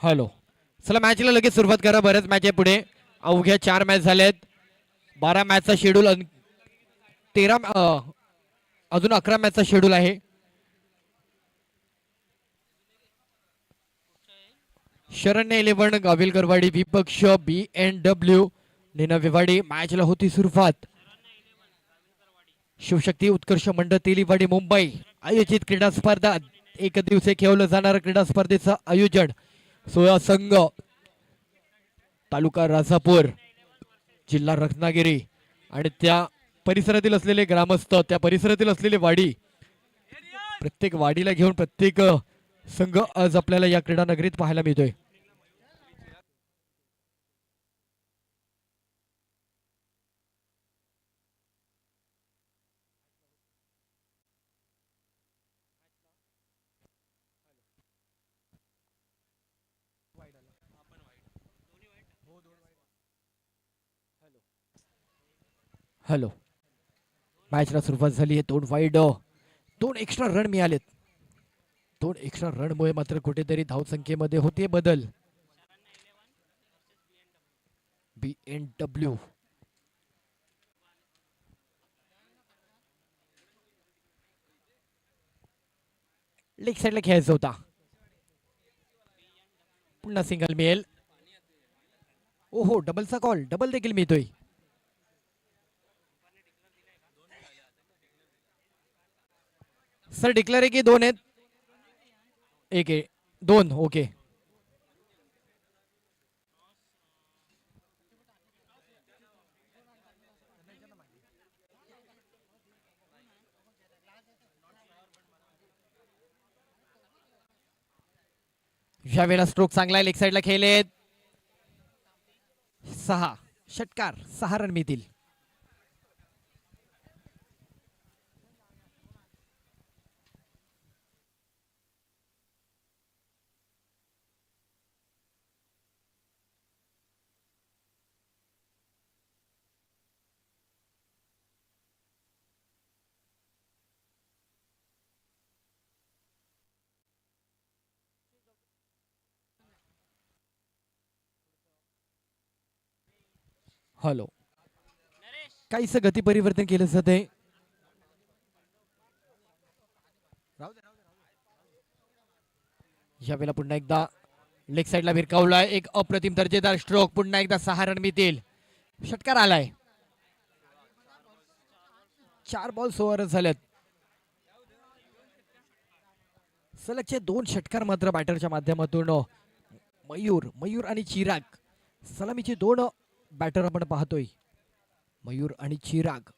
Hello. चला मॅचला लगेच सुरुवात करा. बऱ्याच मॅच आहे पुढे. अवघ्या 4 मॅच झाल्यात. 12 मॅचचा शेड्यूल 13 अजून 11 मॅचचा शेड्यूल आहे. शरण्य 11 गाविल गरवाडी विपक्ष BNW निनावेवाडी. मॅचला होती सुरुवात. शिवशक्ती उत्कर्ष मंडळ तेलीवाडी मुंबई आयोजित क्रीडा स्पर्धा. एक दिवसीय खेळवलं जाणाऱ्या क्रीडा स्पर्धेचं आयोजन 16 संघ तालुका राजापूर जिल्हा रत्नागिरी आणि त्या परिसरातील असलेले ग्रामस्थ, त्या परिसरातील असलेले वाडी, प्रत्येक वाडीला घेऊन प्रत्येक संघ आज आपल्याला या क्रीडा नगरीत पाहायला मिळतोय. हॅलो. मॅचला सुरुवात झाली आहे. 2 वाईड 2 एक्स्ट्रा रन मिळालेत. 2 एक्स्ट्रा रनमुळे मात्र कुठेतरी धावसंख्येमध्ये होते बदल. BNW लेग साईडला खेळायचा होता. पुन्हा सिंगल मिळेल. ओहो, डबलचा कॉल. डबल देखील मिळतोय. सर डिक्लेअर आहे की 2 आहेत. 1 आहे 2. ओके. ह्या वेळेला स्ट्रोक चांगला आहे. लेग साईडला खेळलेत. 6 षटकार. 6 रन मिळतील. हॅलो. काहीच गती परिवर्तन केलं जाते. यावेळेला पुन्हा एकदा लेग साईडला भिरकावलाय. एक अप्रतिम दर्जेदार स्ट्रोक. पुन्हा एकदा 6 रन मिळतील. षटकार आलाय. 4 बॉल 16 रन झालेत. सलगचे 2 षटकार मात्र बॅटरच्या माध्यमातून मयूर आणि चिराग, सलामीचे 2 बॅटर आपण पाहतोय. मयूर आणि चिराग.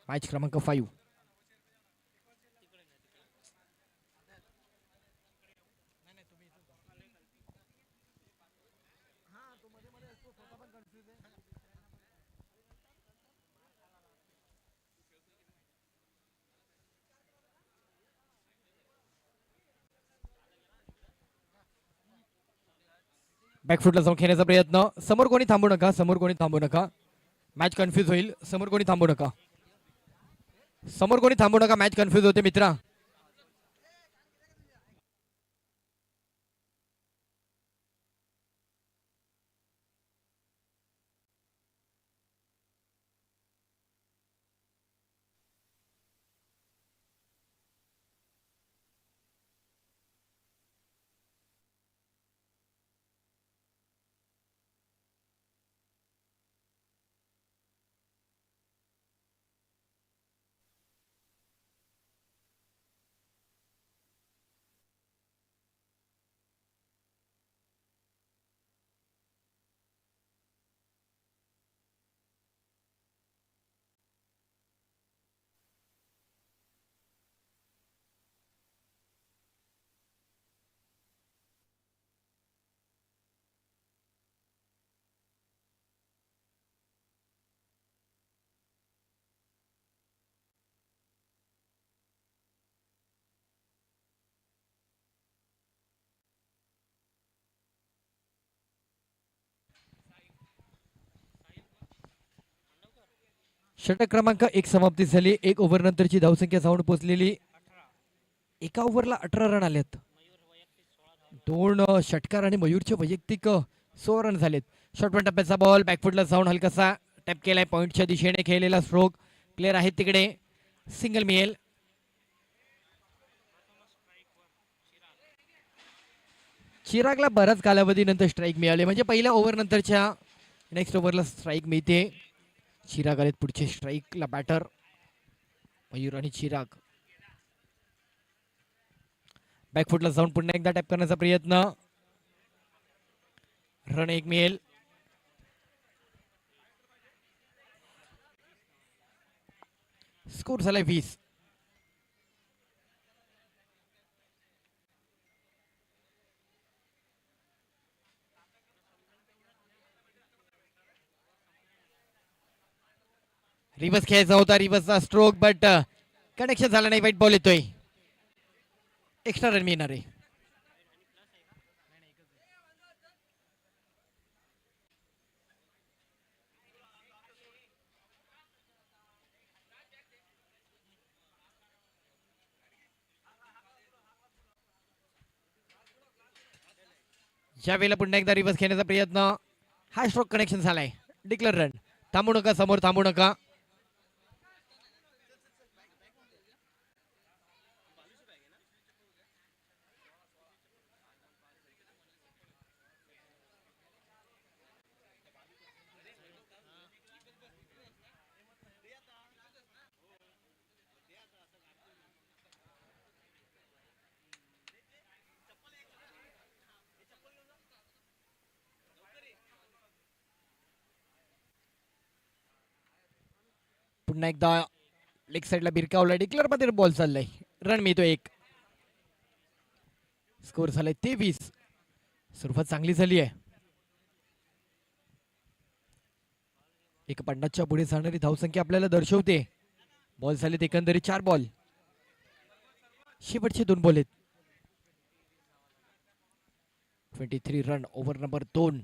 मॅच क्रमांक 5. बॅकफुटला जाऊन खेळण्याचा प्रयत्न. समोर कोणी थांबू नका. समोर कोणी थांबू नका. मॅच कन्फ्यूज होईल. समोर कोणी थांबू नका. समोर कोणी थांबू नका. मॅच कन्फ्यूज होते मित्रा. षटक क्रमांक 1 समाप्ती झाली. 1 ओव्हर नंतरची धावसंख्या जाऊन पोहोचलेली एका ओव्हरला 18 रन आलेत. 2 षटकार आणि मयूरचे वैयक्तिक 16 रन झालेत. शॉर्टपण टप्प्याचा बॉल बॅकफुटला जाऊन हलकासा टॅप केलाय. पॉईंटच्या दिशेने खेळलेला स्ट्रोक प्लेअर आहेत तिकडे. सिंगल मिळेल. चिरागला बराच कालावधीनंतर स्ट्राईक मिळाले, म्हणजे पहिल्या ओव्हर नंतरच्या नेक्स्ट ओव्हरला स्ट्राईक मिळते. चिराग आलेत पुढचे स्ट्राईकला बॅटर मयूर आणि चिराग. बॅकफुटला जाऊन पुन्हा एकदा टॅप करण्याचा प्रयत्न. रन एक मिळेल. स्कोर झालाय 20. रिवर्स खेळायचा होता, रिवर्सचा स्ट्रोक, बट कनेक्शन झाला नाही. वाईट बॉल येतोय. एक्स्ट्रा रन मिळणार आहे. ज्या वेळेला पुन्हा एकदा रिवर्स खेळण्याचा प्रयत्न. हा स्ट्रोक कनेक्शन झालाय. Declare run. थांबू नका, समोर थांबू नका. पुन्हा एकदा लेग साइडला बिरकावला. डिक्लेअर मध्ये बॉल चाललाय. रन मिळतो एक. स्कोर झालाय 23. सुरुवात चांगली झाली आहे. 150च्या पुढे जाणारी धावसंख्या आपल्याला दर्शवते. बॉल झालेत एकंदरीत 4 बॉल. शेवटचे 2 बॉल आहेत. 23 रन ओव्हर नंबर 2.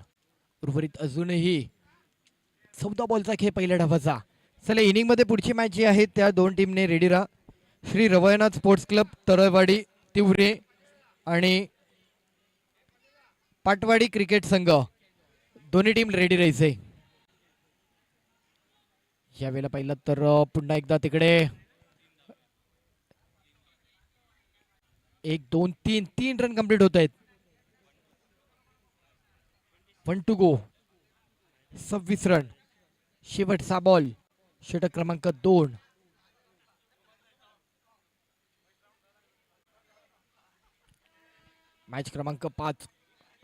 उर्वरित अजूनही 14 बॉलचा खेळ पहिल्या डावाचा. चला, इनिंग मध्ये पुढची मॅच जी आहे त्या 2 टीमने रेडी राहा. श्री रवयनाथ स्पोर्ट्स क्लब तरळवाडी तिवरे आणि पाटवाडी क्रिकेट संघ, दोन्ही टीम रेडी राहायचे. यावेळेला पहिला तर पुन्हा एकदा तिकडे 1 2 3 रन कंप्लीट होत आहेत. 1 टू गो. 26 रन. शेवटचा बॉल. षटक क्रमांक 2. मॅच क्रमांक 5.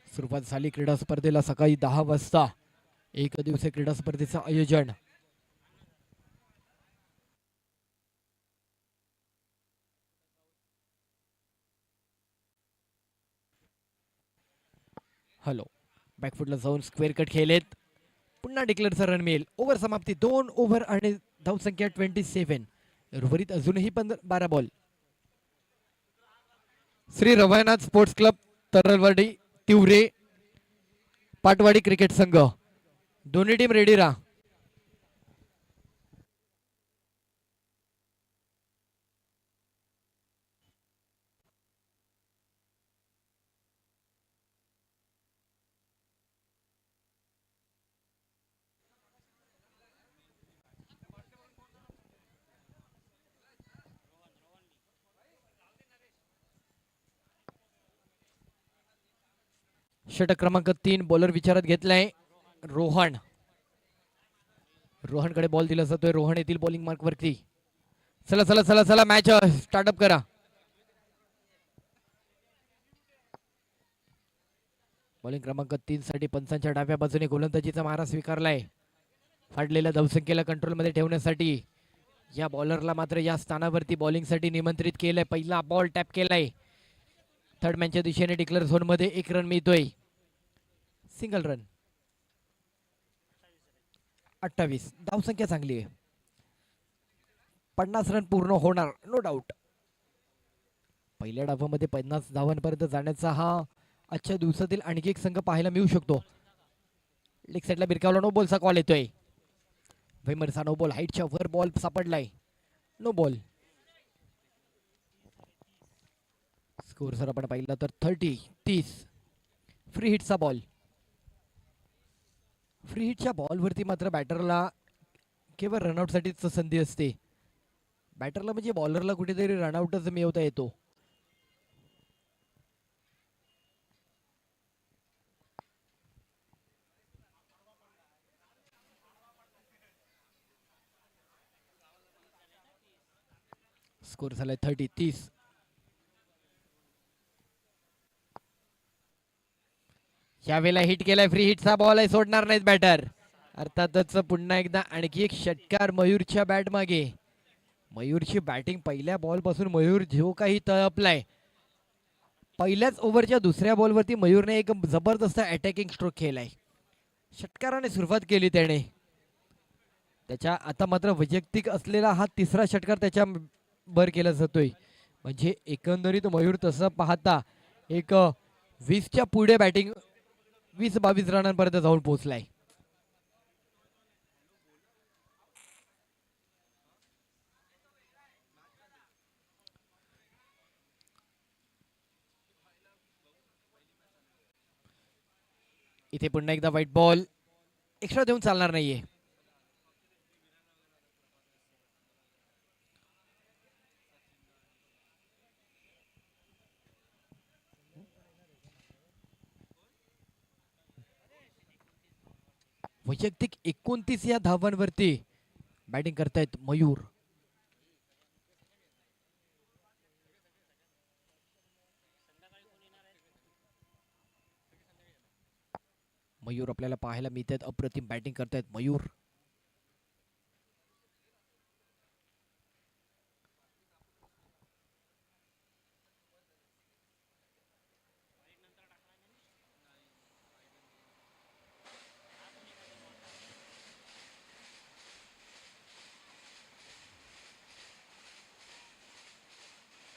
सुरुवात झाली क्रीडा स्पर्धेला. सकाळी 10 वाजता एक दिवसीय क्रीडा स्पर्धेचं आयोजन. हॅलो. बॅकफुटला जाऊन स्क्वेअर कट खेळलेत. पुन्हा डिक्लेअरचा रन मिळेल. ओव्हर समाप्ती. 2 ओव्हर आणि धावसंख्या 27. उर्वरित अजूनही 12 ball. Shri Ravaynath sports club Taralwadi Tiware Patwadi cricket संघ, दोन्ही टीम रेडी राहा. षटक क्रमांक 3. बॉलर विचारात घेतलाय रोहन. रोहनकडे बॉल दिला जातोय. रोहन येथील बॉलिंग मार्क वरती. चला चला चला चला, मॅच स्टार्टअप करा. बॉलिंग क्रमांक 3 साठी पंचांच्या डाव्या बाजूने गोलंदाजीचा मारा स्वीकारलाय. फाडलेल्या धावसंख्येला कंट्रोलमध्ये ठेवण्यासाठी या बॉलरला मात्र या स्थानावरती बॉलिंगसाठी निमंत्रित केलंय. पहिला बॉल टॅप केलाय. थर्ड मॅनच्या दिशेने डिक्लेअर झोन मध्ये 1 रन मिळतोय. Single run. 28. धावसंख्या चांगली आहे. 50 रन पूर्ण होणार, नो डाऊट. पहिल्या डावामध्ये 50 धावांपर्यंत जाण्याचा हा आजच्या दिवसातील आणखी एक संघ पाहायला मिळू शकतो. लेग साइडला बिरकावला. नो बॉलचा कॉल येतोय. वेमरचा नो बॉल. हाईटच्या वर बॉल सापडलाय. No ball. स्कोर जर आपण पाहिलं तर 30. फ्री हिटचा बॉल. फ्री हिटच्या बॉलवरती मात्र बॅटरला केवळ रनआउटसाठीच संधी असते. बॅटरला म्हणजे बॉलरला कुठेतरी रनआउटच मिळवता येतो. स्कोर झालाय 30. यावेळेला हिट केलाय. फ्री हिटचा बॉल आहे, सोडणार नाहीत बॅटर. अर्थातच पुन्हा एकदा आणखी एक षटकार मयूरच्या बॅट मागे. मयूरची बॅटिंग पहिल्या बॉल पासून मयूर जो काही तळपलाय. पहिल्याच ओव्हरच्या दुसऱ्या बॉलवरती मयूरने एक जबरदस्त अटॅकिंग स्ट्रोक केलाय. षटकाराने सुरुवात केली त्याने. त्याच्या आता मात्र वैयक्तिक असलेला हा तिसरा षटकार त्याच्या बर केला जातोय. म्हणजे एकंदरीत मयूर तसं पाहता एक 20च्या पुढे बॅटिंग 20-22 रनांपर्यंत जाऊन पोहोचलाय. इथे पुन्हा एकदा व्हाईट बॉल. एक्स्ट्रा देऊन चालणार नाहीये. वैयक्तिक 29 या धावांवरती बॅटिंग करतायत मयूर. मयूर आपल्याला पाहायला मिळतात. अप्रतिम बॅटिंग करतायत मयूर.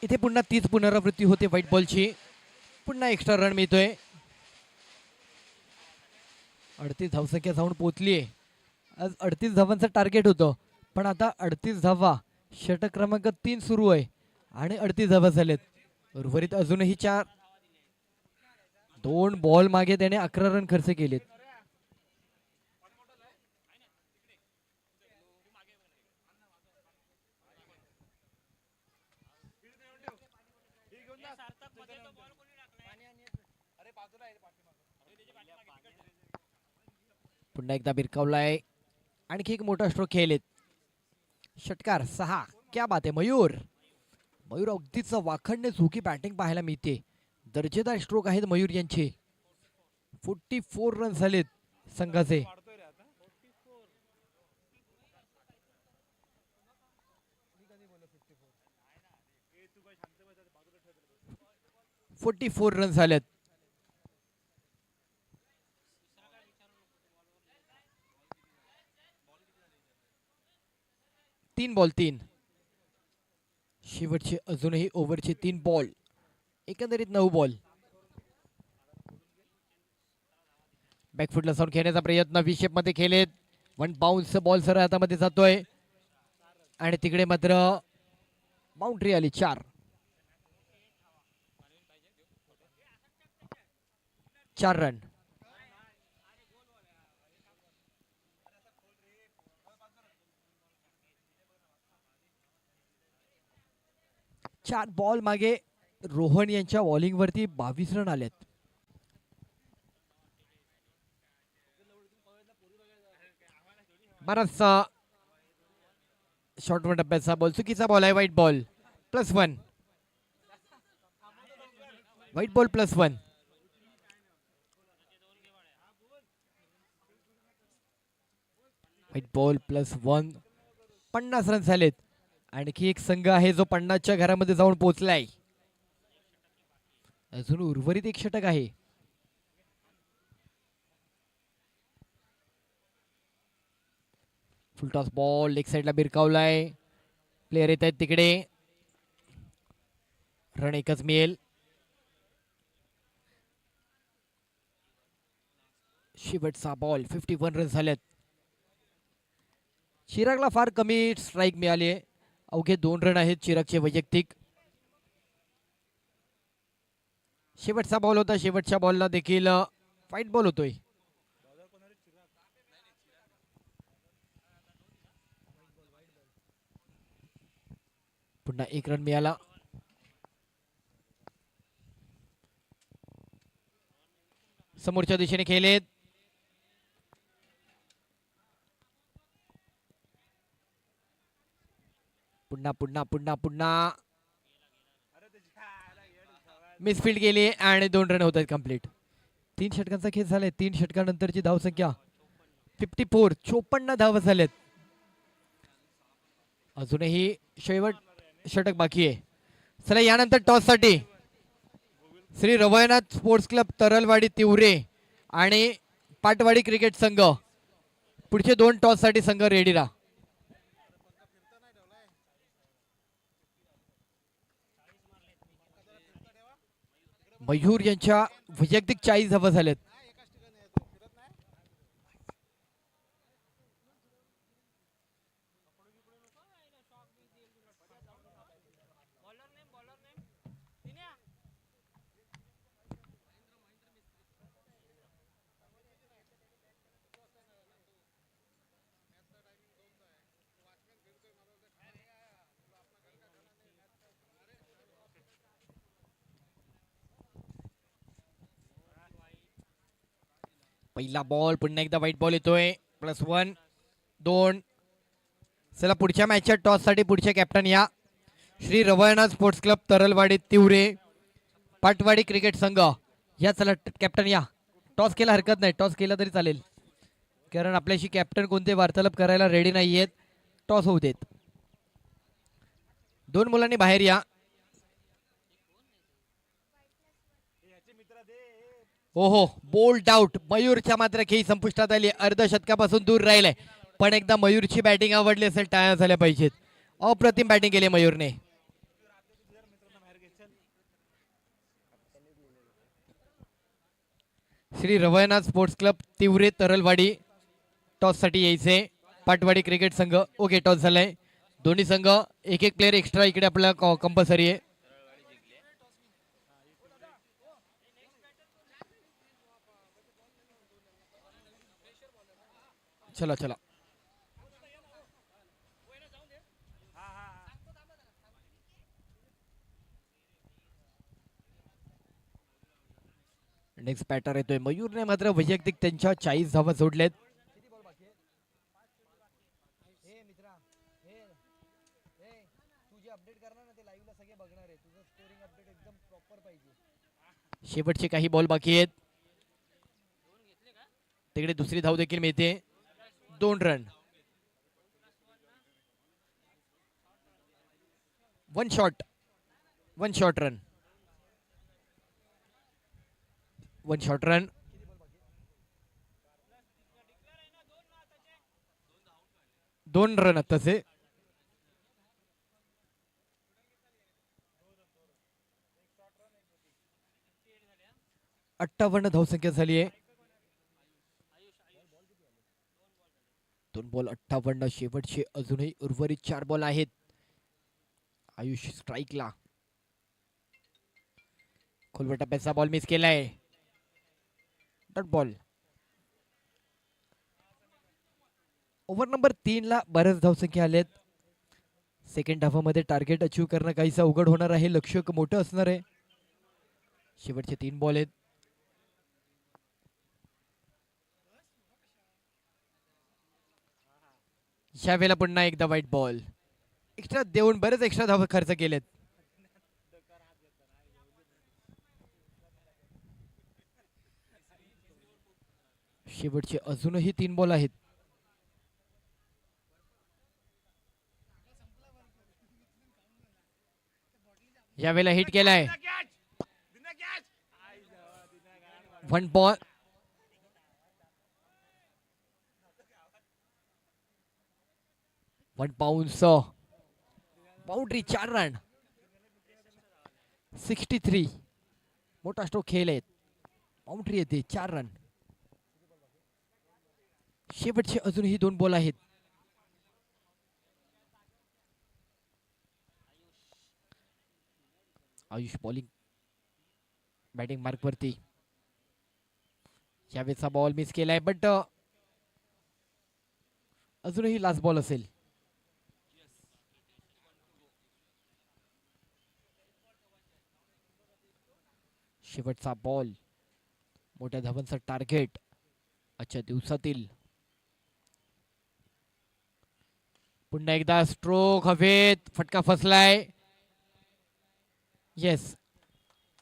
इथे पुन्हा तीच पुनरावृत्ती होते व्हाईट बॉलची. पुन्हा एक्स्ट्रा रन मिळतोय. 38 धावसंख्या जाऊन पोहोचलीये. आज 38 धावांचं टार्गेट होतं, पण आता 38 धावा. षटक क्रमांक 3 सुरू आहे आणि 38 धावा झालेत. उर्वरित अजूनही 4. 2 बॉल मागे त्याने 11 रन खर्च केलेत. पुन्हा एकदा बिरकावलाय. आणखी एक मोठा स्ट्रोक खेळलेत. षटकार 6. क्या बात आहे मयूर. मयूर अगदीच वाखडणे झोकी बॅटिंग पाहायला मिळते. दर्जेदार स्ट्रोक आहेत मयूर यांचे. 44 रन झालेत संघाचे. 44 रन झालेत. 3 बॉल 3. शेवटचे अजूनही ओव्हरचे 3 बॉल. एकंदरीत 9 बॉल. बॅकफुटला जाऊन खेळण्याचा प्रयत्न विशेप मध्ये केलेत. 1 बाउन्स बॉल सर हातामध्ये जातोय आणि तिकडे मात्र बाउंड्री आली. 4 रन. चार बॉल मागे रोहन यांच्या बॉलिंग वरती 22 रन आलेत. बराचसा शॉर्ट टप्प्याचा बॉल. चुकीचा बॉल आहे. White ball +1. White ball +1. White ball +1. 50 run झालेत. आणखी एक संघ आहे जो 50च्या घरामध्ये जाऊन पोहोचलाय. अजून उर्वरित एक षटक आहे. फुलटॉस बॉल लेग साइडला बिरकावलाय. प्लेयर येत आहेत तिकडे. रन एकच मिळेल. शेवटचा बॉल. 51 रन झालेत. चिरागला फार कमी स्ट्राईक मिळाली आहे. अवघे 2 रन आहेत चिरागचे वैयक्तिक. शेवटचा बॉल होता. शेवटच्या बॉलला देखील फाईट बॉल होतोय. पुन्हा 1 रन मिळाला. समोरच्या दिशेने खेळलेत. पुन्हा पुन्हा पुन्हा पुन्हा मिसफील्ड गेली आणि 2 रन होत आहेत कंप्लीट. 3 षटकांचा खेळ झालाय. 3 षटकानंतरची धावसंख्या 54. 54 धावा झाल्यात. अजूनही शेवट षटक बाकी आहे. चला यानंतर टॉस साठी श्री रवयनाथ स्पोर्ट्स क्लब तरलवाडी तिवरे आणि पाटवाडी क्रिकेट संघ पुढचे 2 टॉस साठी संघ रेडी राहा. मयूर यांच्या वैयक्तिक 40 धावा झाल्यात. पहिला बॉल पुन्हा एकदा व्हाईट बॉल येतोय. +1 2. चला पुढच्या मॅचच्या टॉस साठी पुढचे कॅप्टन या Shri Ravaynath sports club Taralwadi Tiware Patwadi cricket संघ या. चला कॅप्टन या. टॉस केला हरकत नाही. टॉस केला तरी चालेल कारण आपल्याशी कॅप्टन कोणते वार्तालाप करायला रेडी नाहीयेत. टॉस होऊ देत. 2 मुलांनी बाहेर या. ओहो बोल्ड आउट. मयूरच्या मात्र खेळी संपुष्टात आली. अर्धशतकापासून दूर राहिलाय पण एकदा मयूरची बॅटिंग आवडली असेल टाळ्या झाल्या पाहिजेत. अप्रतिम बॅटिंग केली मयूरने. Shri Ravaynath sports club Tiware Taralwadi toss साठी यायचे. पाटवाडी क्रिकेट संघ ओके टॉस झालाय. दोन्ही संघ एक एक प्लेअर एक्स्ट्रा इकडे आपल्याला कंपल्सरी आहे. चला चला नेक्स्ट बॅटर येतोय. मयूरने मात्र वैयक्तिक त्यांच्या 40 धावा जोडल्यात. शेवटचे काही बॉल बाकी आहेत. तिकडे दुसरी धाव देखील मिळते. 2 run. 1 shot. 1 shot run. 1 shot run. दोन रन तसे. अठ्ठावन्न धावसंख्या झाली आहे. 2 बॉल 58. शेवटचे अजूनही उर्वरित 4 बॉल आहेत. आयुष स्ट्राईकला. खोलवर टप्प्याचा बॉल मिस केलाय. Dot ball. ओव्हर नंबर 3 ला बऱ्याच धावसंख्या आल्यात. सेकंड हाफमध्ये टार्गेट अचीव करणं काहीसं अवघड होणार आहे. लक्ष्य मोठं असणार आहे. शेवटचे 3 बॉल आहेत. यावेळेला पुन्हा एकदा व्हाईट बॉल. एक्स्ट्रा देऊन बरेच एक्स्ट्रा धावा खर्च केलेत. शेवटचे अजूनही 3 बॉल आहेत. यावेळेला हिट केलाय. 1 ball. One bounce. Boundary. 4 run. 63. मोठा स्ट्रोक खेळ आहेत. बाउंड्री येते. 4 रन. शेवटचे अजूनही 2 बॉल आहेत. आयुष बॉलिंग. बॅटिंग मार्क वरती. यावेळेचा बॉल मिस केलाय बट अजूनही लास्ट बॉल असेल. शेवटचा बॉल, मोठ्या धावांचं टार्गेट आजच्या दिवसातील. पुन्हा एकदा स्ट्रोक हवेत, फटका फसलाय. येस,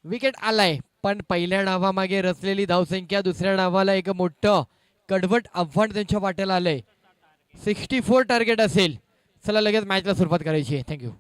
विकेट आलाय, पण पहिल्या डावामागे रचलेली धावसंख्या दुसऱ्या डावाला एक मोठं कडवट आव्हान त्यांच्या वाट्याला आलंय. 64 टार्गेट असेल. चला लगेच मॅचला सुरुवात करायची आहे. थँक्यू.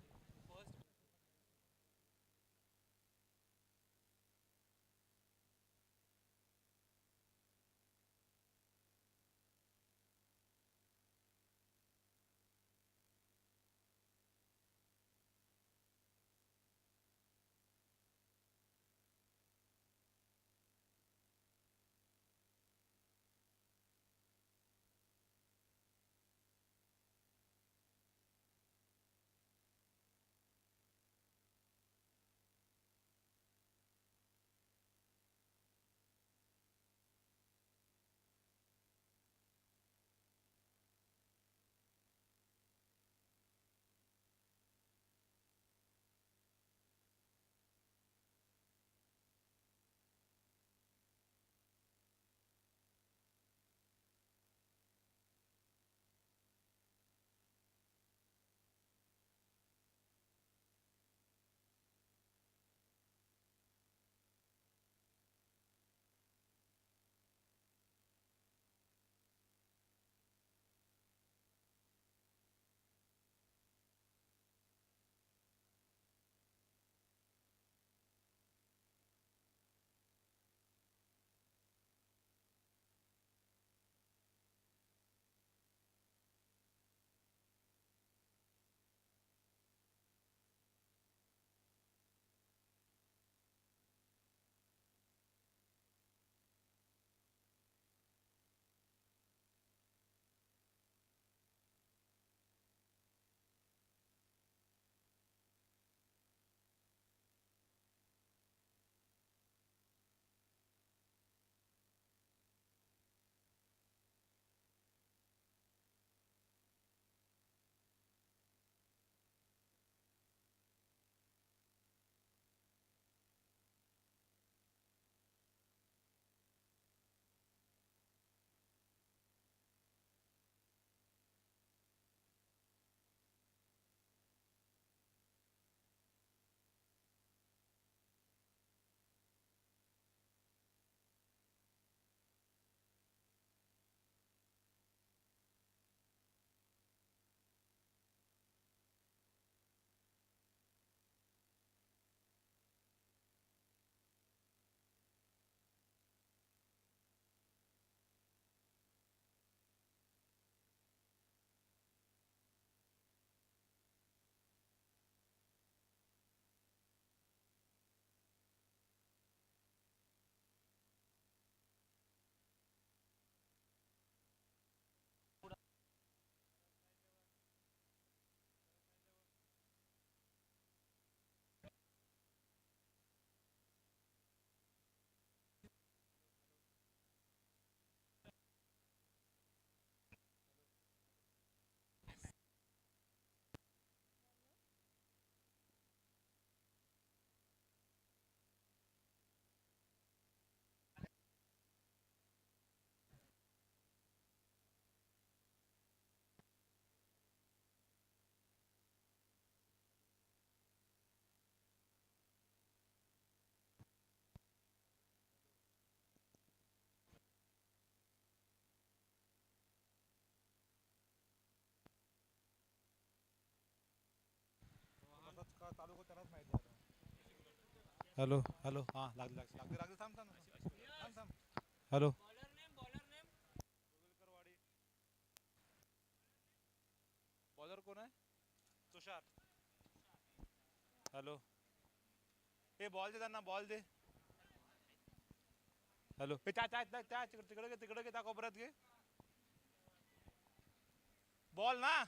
हॅलो हॅलो, हां लागले लागले लागले लागले, थांब थांब थांब थांब. हॅलो, बॉलर कोण आहे? तुषार. हॅलो, हे बॉल दे त्यांना, बॉल दे. हॅलो, हे त्या त्या त्या तिकडे घे, तिकडे घे, त्या कोपऱ्यात घे बॉल ना.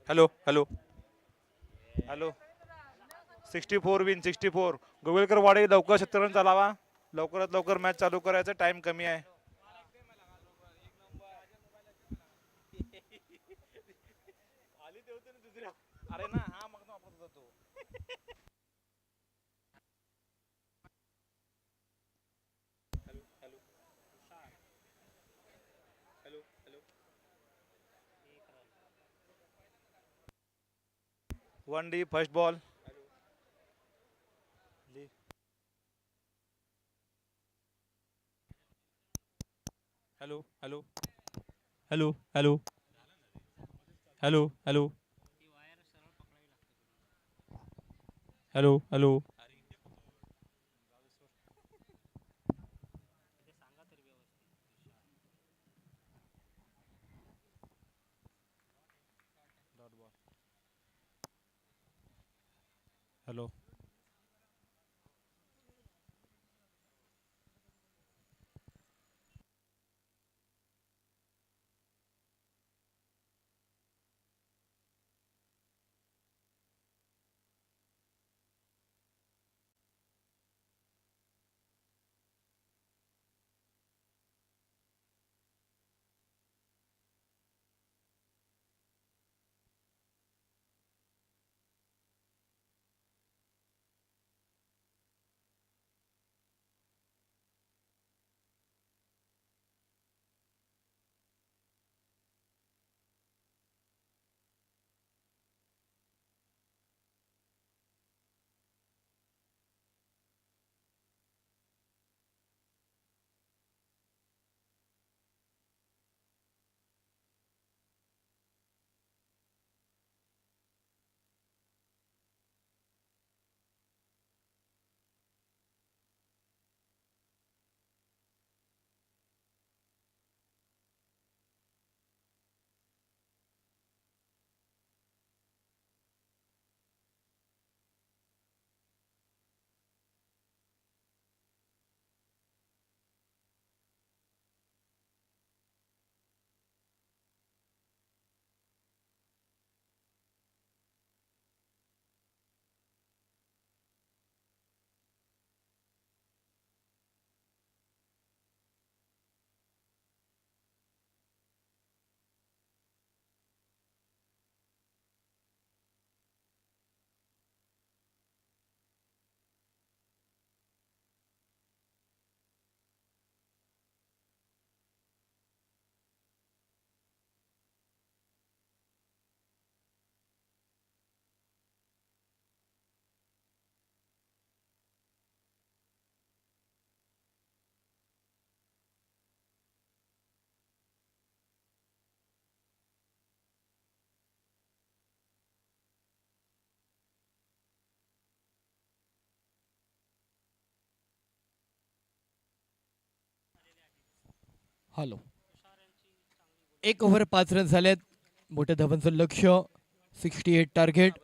हॅलो हॅलो हॅलो 64 विन 64 गोवेलकर वाडे लवकर शेतकऱ्यांना चालावा लवकरात लवकर मॅच चालू करायचा टाइम कमी आहे अरे ना हा मग वापरत होता तो one D first ball hello hello hello hello hello hello hello hello hello hello 1 over 5 run झालेत मोठ्या धावांचं लक्ष 68 टार्गेट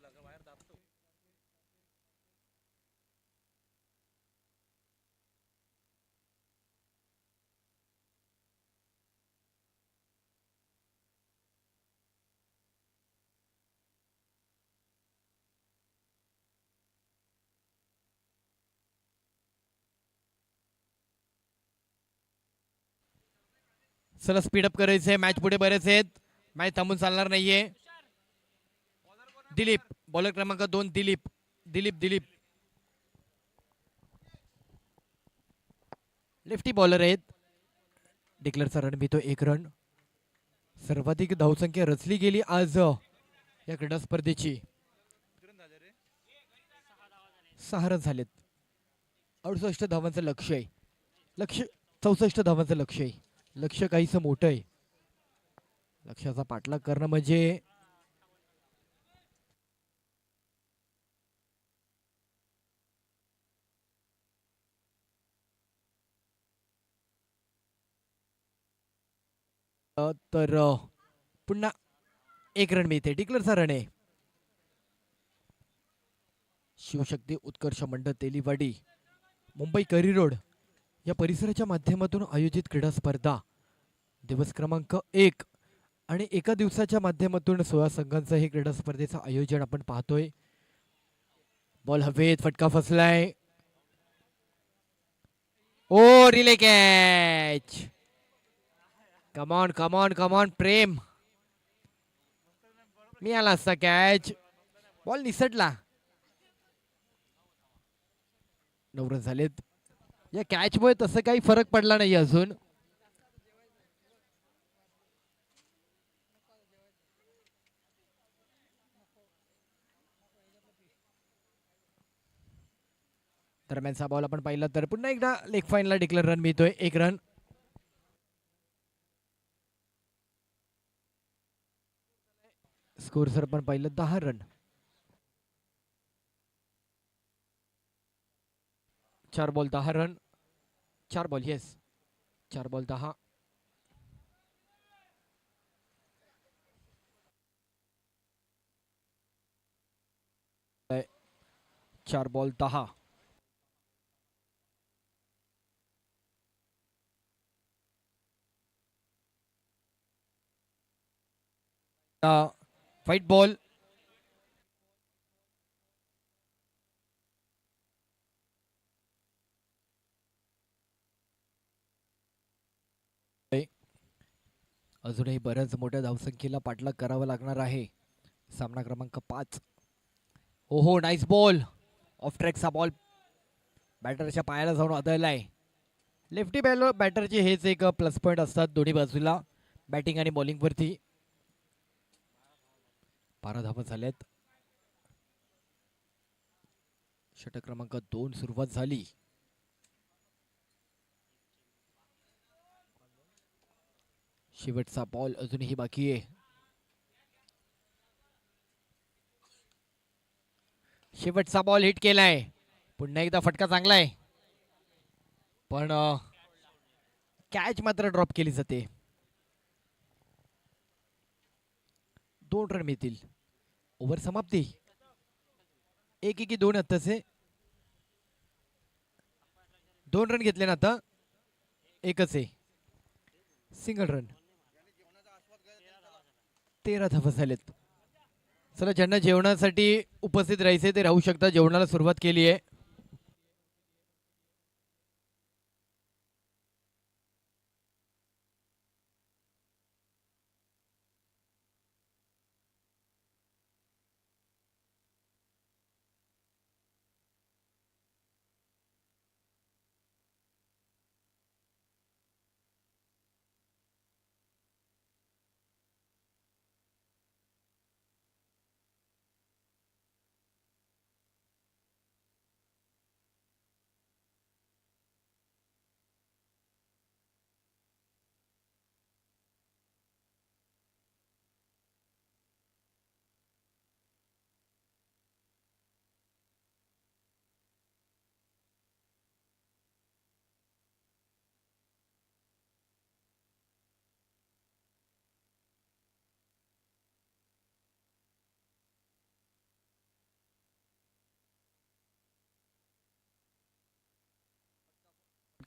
चला स्पीडअप करायचंय मॅच पुढे बरेच आहेत मॅच थांबून चालणार नाहीये दिलीप बॉलर क्रमांक 2 दिलीप दिलीप दिलीप लेफ्टी बॉलर आहेत डिक्लेअरचा रन मिळतो 1 रन सर्वाधिक धावसंख्या रचली गेली आज या क्रीडा स्पर्धेची 6 रन झालेत 68 धावांचं लक्ष आहे लक्ष 64 धावांचं लक्ष आहे लक्ष काहीसं मोठं आहे लक्ष्याचा पाठलाग करणं म्हणजे तर पुन्हा 1 रन मिळते डिक्लेअरचा रन आहे शिवशक्ती उत्कर्ष मंडळ तेलीवाडी मुंबई करी रोड या परिसराच्या माध्यमातून आयोजित क्रीडा स्पर्धा दिवस क्रमांक 1 आणि एका दिवसाच्या माध्यमातून 16 संघांचं हे क्रीडा स्पर्धेचं आयोजन आपण पाहतोय. बॉल हवेत, फटका फसलाय. ओ relay catch. Come on come on come on Prem. मी आला असता कॅच. बॉल निसटला. 9 रन झालेत. या कॅचमुळे तसं काही फरक पडला नाही अजून. दरम्यानचा बॉल आपण पाहिला तर पुन्हा एकदा लेग फाईनला डिक्लेअर रन मिळतोय. 1 रन. स्कोर सर आपण पाहिलं 10 run. 4 ball 10 run. 4 ball yes. 4 ball 10. 4 ball 10. White ball. अजूनही बऱ्याच मोठ्या धावसंख्येला पाठलाग करावा लागणार आहे. सामना क्रमांक 5. ओहो नाईस बॉल. ऑफ ट्रॅकचा बॉल बॅटरच्या पायाला जाऊन आदळलाय. लेफ्टी बॅटरचे हेच एक प्लस पॉईंट असतात दोन्ही बाजूला बॅटिंग आणि बॉलिंग वरती. 12 धावा झाल्यात. षटक क्रमांक 2 सुरुवात झाली. शेवटचा बॉल अजूनही बाकी आहे. शेवटचा बॉल हिट केलाय. पुन्हा एकदा फटका चांगला आहे पण कॅच मात्र ड्रॉप केली जाते. 2 रन मिळतील. ओव्हर समाप्ती. 1-1-2 आत्ताचे. 2 रन घेतले ना आता. एकच आहे. Single run. 13 धावा झालेत. चला ज्यांना जेवणासाठी उपस्थित राहायचे ते राहू शकता. जेवणाला सुरुवात केली आहे.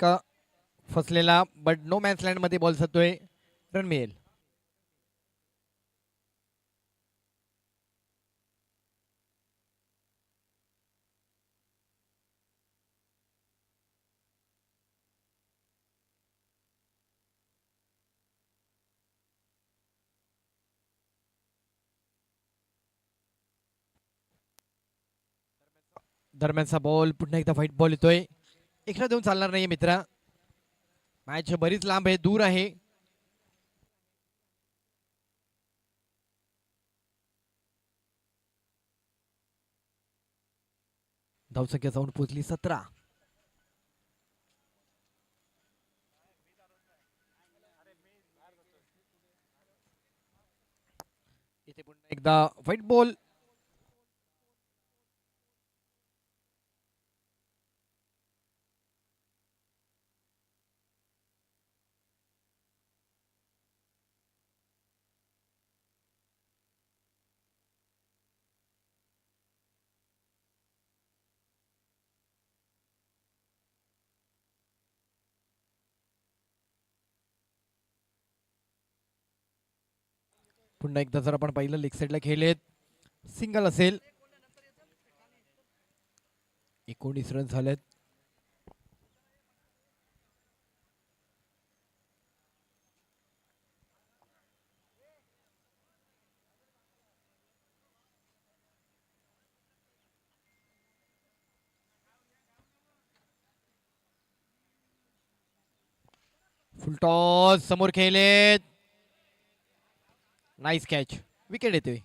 का फसलेला बट नो मॅन्स लँड मध्ये बॉल जातोय. रन मिळेल. दरम्यानचा बॉल पुन्हा एकदा व्हाईट बॉल येतोय. एक्स्ट्रा देऊन चालणार नाहीये मित्रा. मॅच बरीच लांब आहे, दूर आहे. धावसंख्या जाऊन पोहोचली 17. इथे पुन्हा एकदा व्हाईट बॉल. पुन्हा एकदा जर आपण पाहिलं लेग साईडला खेळलेत, सिंगल असेल. 19 रन झालेत. फुलटॉस समोर खेळलेत. Nice catch. विकेट येतोय.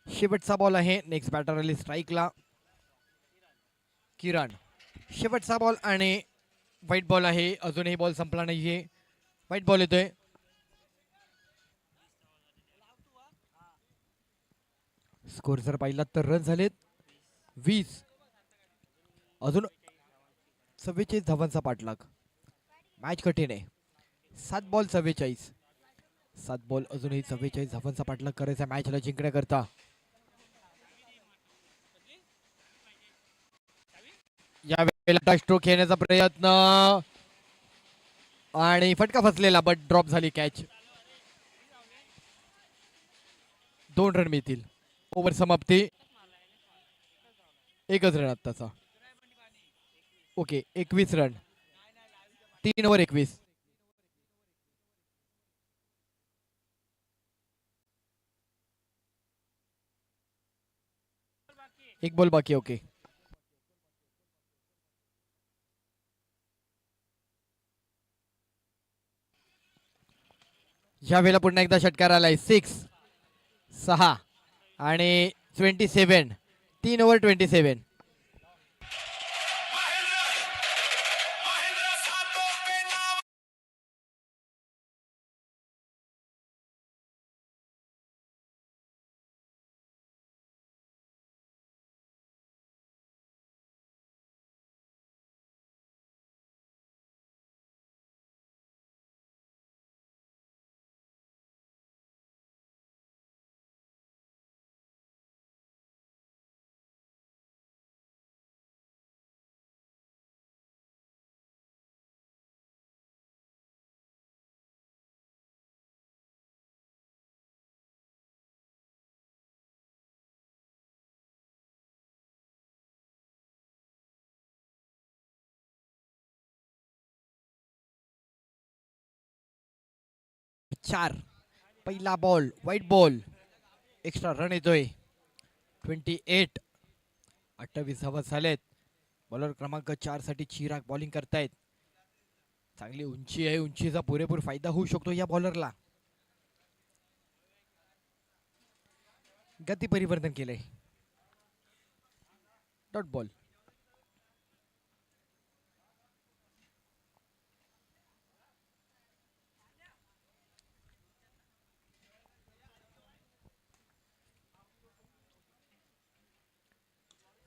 शेवटचा बॉल आहे. नेक्स्ट बॅटर आली स्ट्राईकला किरण. शेवटचा बॉल आणि व्हाईट बॉल आहे. अजूनही बॉल संपला नाहीये. व्हाईट बॉल येतोय. स्कोर जर पाहिला तर रन झालेत 20. अजून 44 धावांचा पाठलाग. मॅच कठीण आहे. 7 बॉल 44. 7 बॉल अजूनही 44 धावांचा पाठलाग करायचा मॅचला जिंकण्याकरता. यावेळेला स्ट्रोक खेळण्याचा प्रयत्न आणि फटका फसलेला, बट ड्रॉप झाली कॅच. 2 रन मिळतील. ओव्हर समाप्ती. एकच रन आत्ताचा. Okay 21 run. 3 ओव्हर 21. एक बॉल बाकी. ओके ह्या वेळेला पुन्हा एकदा षटकार आलाय. 6 आणि 27. 3 ओव्हर 27. चार. पहिला ball white ball. Extra run येतोय. 28. 28 धावा झालेत. बॉलर क्रमांक 4 साठी चिराग बॉलिंग करतायत. चांगली उंची आहे. उंचीचा पुरेपूर फायदा होऊ शकतो या बॉलरला. गती परिवर्तन केलंय. Dot ball.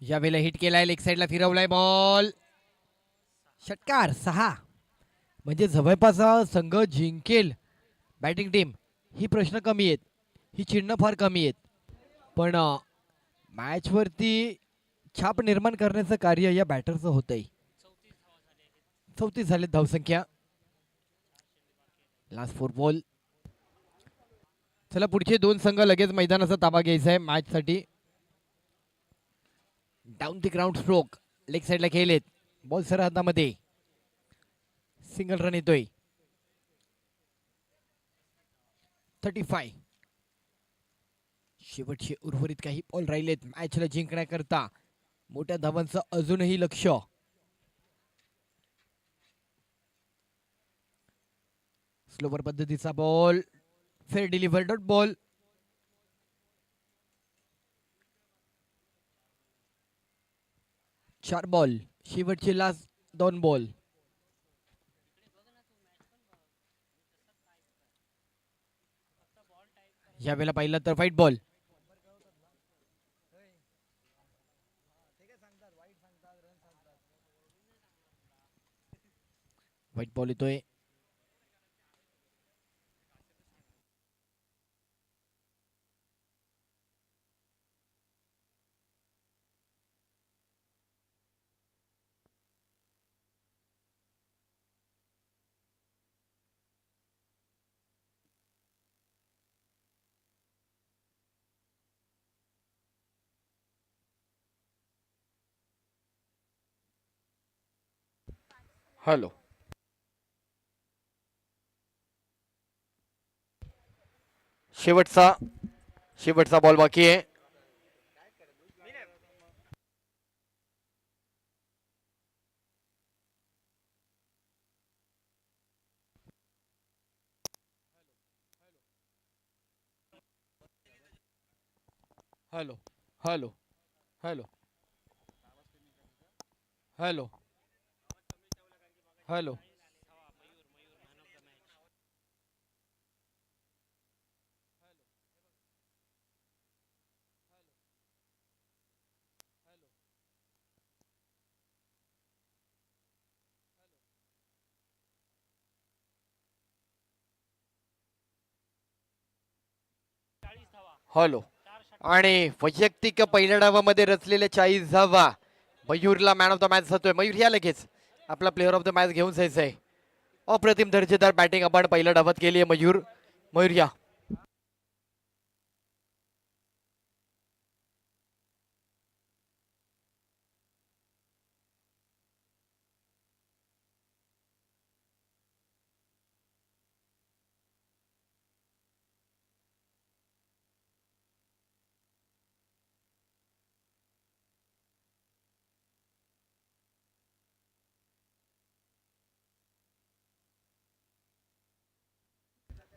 यावेळेला हिट केलाय. लेग साईडला फिरवलाय बॉल. षटकार. 6. म्हणजे जवळपास संघ जिंकेल बॅटिंग टीम ही प्रश्न कमी आहेत. ही चिन्ह फार कमी आहेत. पण मॅच वरती छाप निर्माण करण्याचं कार्य या बॅटरचं होतंय. 34 झाले धावसंख्या. Last 4 ball. चला पुढचे 2 संघ लगेच मैदानाचा ताबा घ्यायचा आहे मॅच साठी. Down the ground stroke. Leg साईडला खेळलेत. बॉल सर हातामध्ये. सिंगल रन येतोय. 35. शेवटचे उर्वरित काही बॉल राहिलेत मॅचला जिंकण्याकरता. मोठ्या धावांचं अजूनही लक्ष. स्लोवर पद्धतीचा ball. Fair deliver. Dot ball. चार बॉल. शेवटचे लास्ट 2 बॉल. यावेळेला पाहिलं तर व्हाईट बॉल. व्हाईट बॉल येतोय. हॅलो. शेवटचा बॉल बाकी आहे. Hello hello hello hello hello. Hello. आणि वैयक्तिक पहिल्या डावामध्ये रचलेले 40 धावा मयूरला मॅन ऑफ द मॅच जातोय. मयूर या लगेच आपला प्लेअर ऑफ द मॅच घेऊन जायचंय. अप्रतिम दर्जेदार बॅटिंग आपण पहिल्या डावात केली आहे. मयूर या.